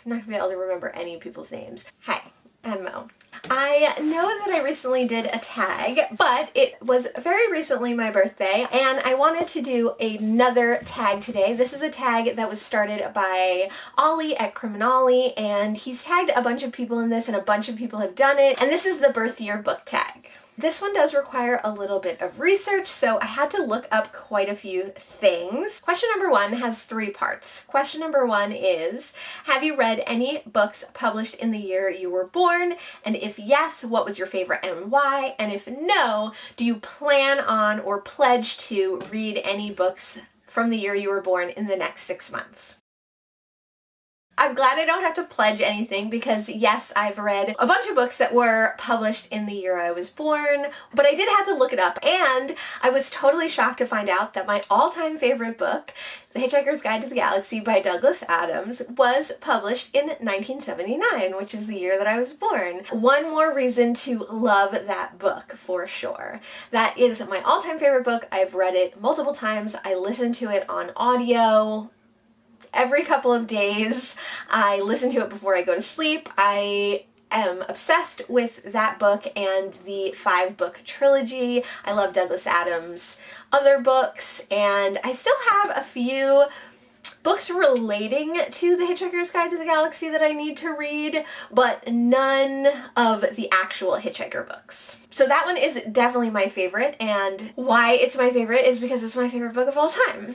I'm not gonna be able to remember any people's names. Hi, I'm Mo. I know that I recently did a tag, but it was very recently my birthday, and I wanted to do another tag today. This is a tag that was started by Ollie at Criminolly, and he's tagged a bunch of people in this, and a bunch of people have done it, and this is the birth year book tag. This one does require a little bit of research, so I had to look up quite a few things. Question number one has 3 parts. Question number 1 is, have you read any books published in the year you were born? And if yes, what was your favorite and why? And if no, do you plan on or pledge to read any books from the year you were born in the next 6 months? I'm glad I don't have to pledge anything because yes, I've read a bunch of books that were published in the year I was born, but I did have to look it up, and I was totally shocked to find out that my all-time favorite book, The Hitchhiker's Guide to the Galaxy by Douglas Adams, was published in 1979, which is the year that I was born. One more reason to love that book for sure. That is my all-time favorite book. I've read it multiple times. I listen to it on audio every couple of days. I listen to it before I go to sleep. I am obsessed with that book and the 5-book trilogy. I love Douglas Adams' other books, and I still have a few books relating to The Hitchhiker's Guide to the Galaxy that I need to read, but none of the actual Hitchhiker books. So that one is definitely my favorite, and why it's my favorite is because it's my favorite book of all time.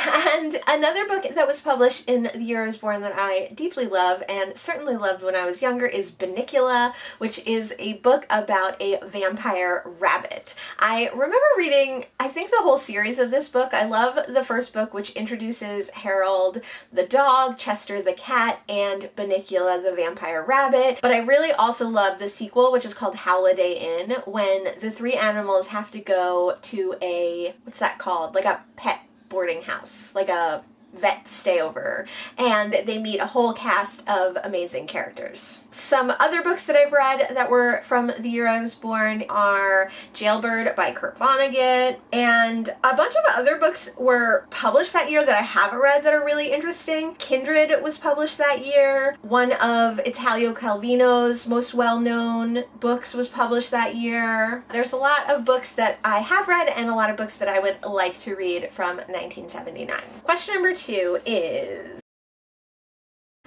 And another book that was published in the year I was born that I deeply love, and certainly loved when I was younger, is Bunnicula, which is a book about a vampire rabbit. I remember reading, I think, the whole series of this book. I love the first book, which introduces Harold the dog, Chester the cat, and Bunnicula the vampire rabbit. But I really also love the sequel, which is called Howliday Inn, when the 3 animals have to go to a, what's that called? Like a pet boarding house, like a vet stayover, and they meet a whole cast of amazing characters. Some other books that I've read that were from the year I was born are Jailbird by Kurt Vonnegut, and a bunch of other books were published that year that I haven't read that are really interesting. Kindred was published that year. One of Italo Calvino's most well-known books was published that year. There's a lot of books that I have read and a lot of books that I would like to read from 1979. Question number 2 is,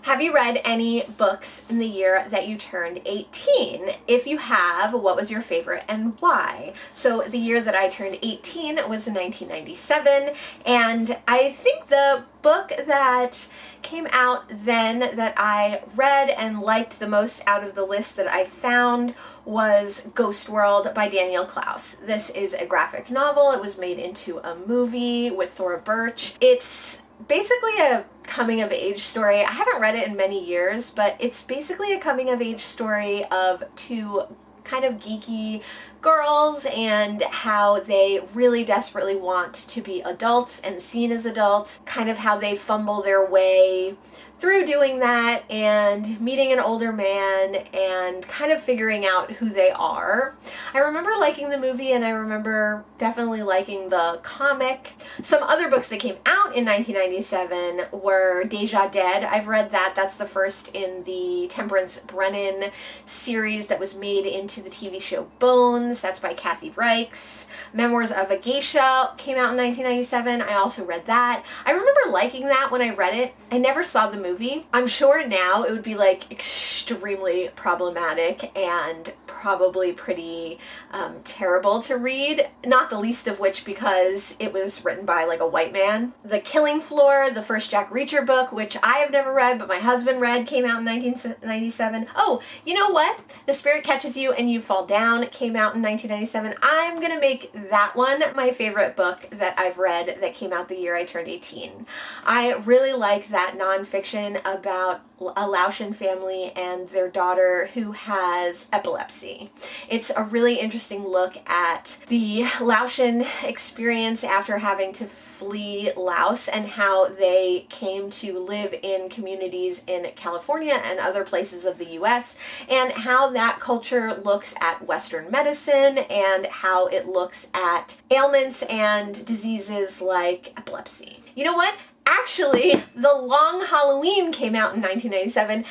have you read any books in the year that you turned 18? If you have, what was your favorite and why? So the year that I turned 18 was 1997, and I think the book that came out then that I read and liked the most out of the list that I found was Ghost World by Daniel Klaus. This is a graphic novel. It was made into a movie with Thora Birch. It's basically a coming-of-age story. I haven't read it in many years, but it's basically a coming-of-age story of 2 kind of geeky girls and how they really desperately want to be adults and seen as adults, kind of how they fumble their way through doing that and meeting an older man and kind of figuring out who they are. I remember liking the movie, and I remember definitely liking the comic. Some other books that came out in 1997 were Deja Dead. I've read that. That's the first in the Temperance Brennan series that was made into the TV show Bones. That's by Kathy Reichs. Memoirs of a Geisha came out in 1997. I also read that. I remember liking that when I read it. I never saw the movie. I'm sure now it would be like extremely problematic and probably pretty terrible to read, not the least of which because it was written by like a white man. The Killing Floor, the first Jack Reacher book, which I have never read but my husband read, came out in 1997. Oh, you know what? The Spirit Catches You and You Fall Down came out in 1997. I'm gonna make that one my favorite book that I've read that came out the year I turned 18. I really like that nonfiction about a Laotian family and their daughter who has epilepsy. It's a really interesting look at the Laotian experience after having to flee Laos and how they came to live in communities in California and other places of the US, and how that culture looks at Western medicine and how it looks at ailments and diseases like epilepsy. You know what? Actually, The Long Halloween came out in 1997.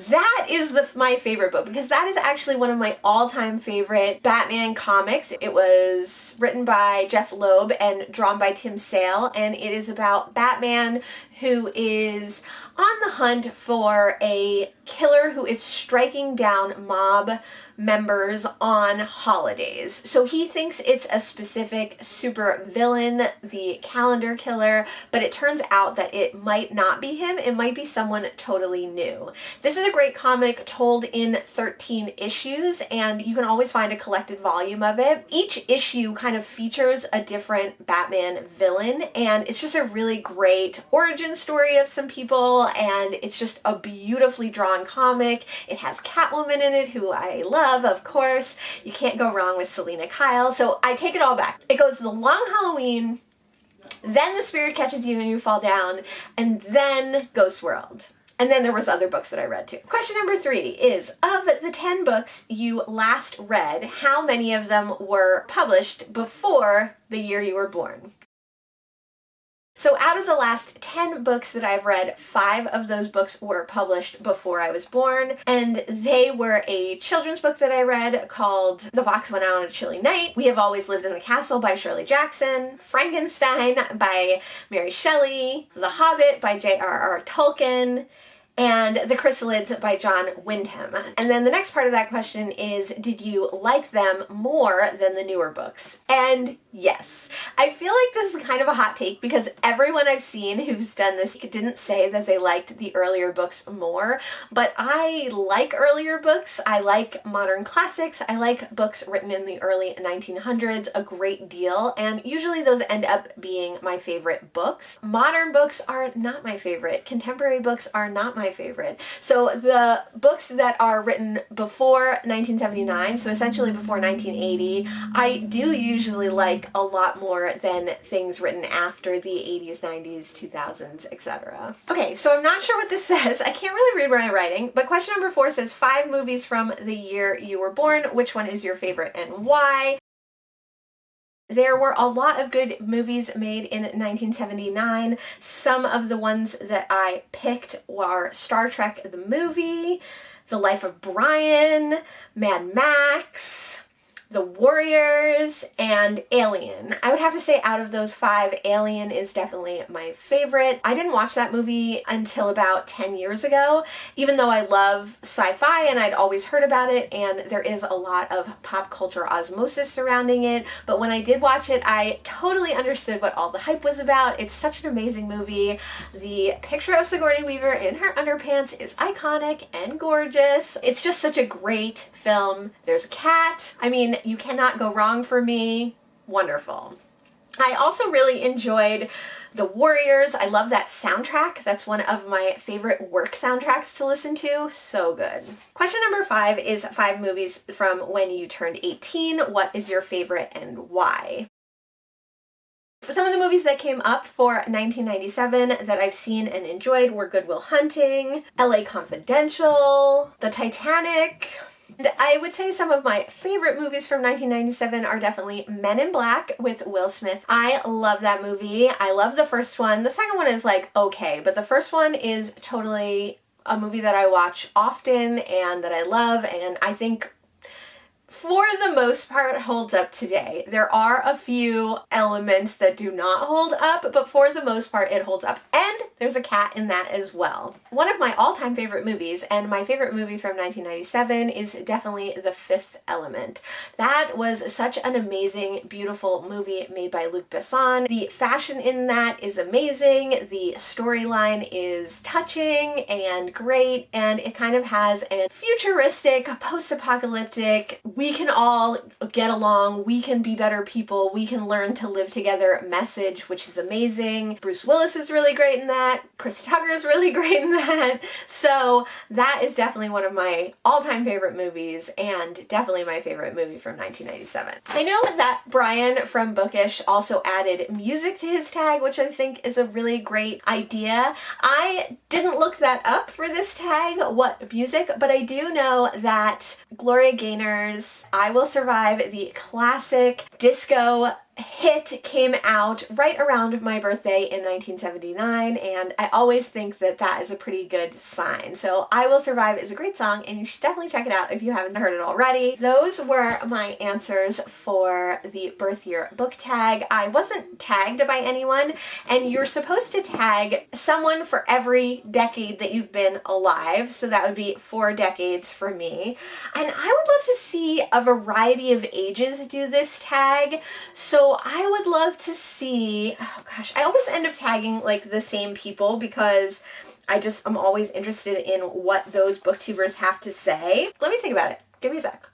That is my favorite book because that is actually one of my all-time favorite Batman comics. It was written by Jeff Loeb and drawn by Tim Sale, and it is about Batman who is on the hunt for a killer who is striking down mob members on holidays. So he thinks it's a specific super villain, the calendar killer, but it turns out that it might not be him. It might be someone totally new. This is a great comic told in 13 issues, and you can always find a collected volume of it. Each issue kind of features a different Batman villain, and it's just a really great origin story of some people, and it's just a beautifully drawn comic. It has Catwoman in it, who I love, of course. You can't go wrong with Selena Kyle. So I take it all back. It goes The Long Halloween, then The Spirit Catches You and You Fall Down, and then Ghost World. And then there was other books that I read too. Question number 3 is, of the 10 books you last read, how many of them were published before the year you were born? So out of the last 10 books that I've read, 5 of those books were published before I was born, and they were a children's book that I read called The Fox Went Out on a Chilly Night, We Have Always Lived in the Castle by Shirley Jackson, Frankenstein by Mary Shelley, The Hobbit by J.R.R. Tolkien, and The Chrysalids by John Wyndham. And then the next part of that question is, did you like them more than the newer books? And yes. I feel like this is kind of a hot take because everyone I've seen who's done this didn't say that they liked the earlier books more, but I like earlier books. I like modern classics. I like books written in the early 1900s a great deal, and usually those end up being my favorite books. Modern books are not my favorite. Contemporary books are not my favorite. So the books that are written before 1979, so essentially before 1980, I do usually like a lot more than things written after the 80s, 90s, 2000s, etc. Okay, so I'm not sure what this says. I can't really read what I'm writing, but question number 4 says 5 movies from the year you were born. Which one is your favorite and why? There were a lot of good movies made in 1979. Some of the ones that I picked were Star Trek the movie, The Life of Brian, Mad Max, The Warriors, and Alien. I would have to say out of those 5, Alien is definitely my favorite. I didn't watch that movie until about 10 years ago, even though I love sci-fi and I'd always heard about it, and there is a lot of pop culture osmosis surrounding it, but when I did watch it, I totally understood what all the hype was about. It's such an amazing movie. The picture of Sigourney Weaver in her underpants is iconic and gorgeous. It's just such a great film. There's a cat. I mean, you cannot go wrong for me. Wonderful. I also really enjoyed The Warriors. I love that soundtrack. That's one of my favorite work soundtracks to listen to. So good. Question number 5 is 5 movies from when you turned 18. What is your favorite and why? Some of the movies that came up for 1997 that I've seen and enjoyed were Good Will Hunting, LA Confidential, The Titanic. And I would say some of my favorite movies from 1997 are definitely Men in Black with Will Smith. I love that movie. I love the first one. The second one is like okay, but the first one is totally a movie that I watch often and that I love, and I think for the most part holds up today. There are a few elements that do not hold up, but for the most part it holds up. And there's a cat in that as well. One of my all-time favorite movies, and my favorite movie from 1997, is definitely The Fifth Element. That was such an amazing, beautiful movie made by Luc Besson. The fashion in that is amazing, the storyline is touching and great, and it kind of has a futuristic, post-apocalyptic, we can all get along, we can be better people, we can learn to live together message, which is amazing. Bruce Willis is really great in that. Chris Tucker is really great in that. So that is definitely one of my all-time favorite movies, and definitely my favorite movie from 1997. I know that Brian from Bookish also added music to his tag, which I think is a really great idea. I didn't look that up for this tag, what music, but I do know that Gloria Gaynor's I Will Survive, the classic disco hit came out right around my birthday in 1979, and I always think that that is a pretty good sign. So I Will Survive is a great song, and you should definitely check it out if you haven't heard it already. Those were my answers for the birth year book tag. I wasn't tagged by anyone, and you're supposed to tag someone for every decade that you've been alive, so that would be 4 decades for me. And I would love to see a variety of ages do this tag, so I would love to see, oh gosh, I always end up tagging like the same people because I'm always interested in what those booktubers have to say. Let me think about it. Give me a sec.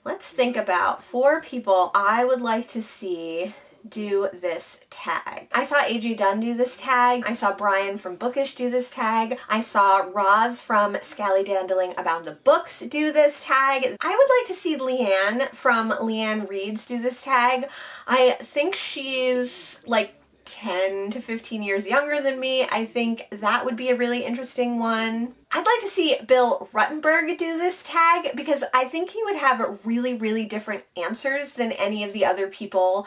Let's think about 4 people I would like to see do this tag. I saw AJ Dunn do this tag. I saw Brian from Bookish do this tag. I saw Roz from Scallydandling About the Books do this tag. I would like to see Leanne from Leanne Reads do this tag. I think she's like 10 to 15 years younger than me. I think that would be a really interesting one. I'd like to see Bill Ruttenberg do this tag because I think he would have really, really different answers than any of the other people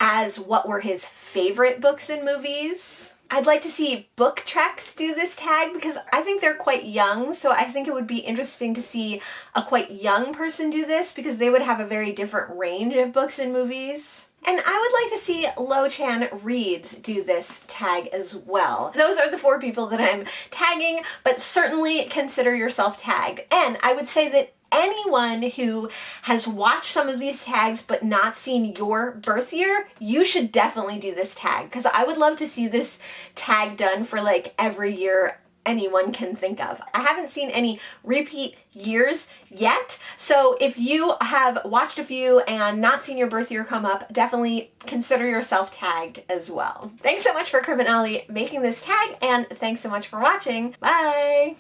as what were his favorite books and movies. I'd like to see Book Treks do this tag because I think they're quite young, so I think it would be interesting to see a quite young person do this because they would have a very different range of books and movies. And I would like to see Lo Chan Reads do this tag as well. Those are the 4 people that I'm tagging, but certainly consider yourself tagged. And I would say that anyone who has watched some of these tags but not seen your birth year, you should definitely do this tag because I would love to see this tag done for like every year anyone can think of. I haven't seen any repeat years yet, so if you have watched a few and not seen your birth year come up, definitely consider yourself tagged as well. Thanks so much for Criminolly making this tag, and thanks so much for watching. Bye!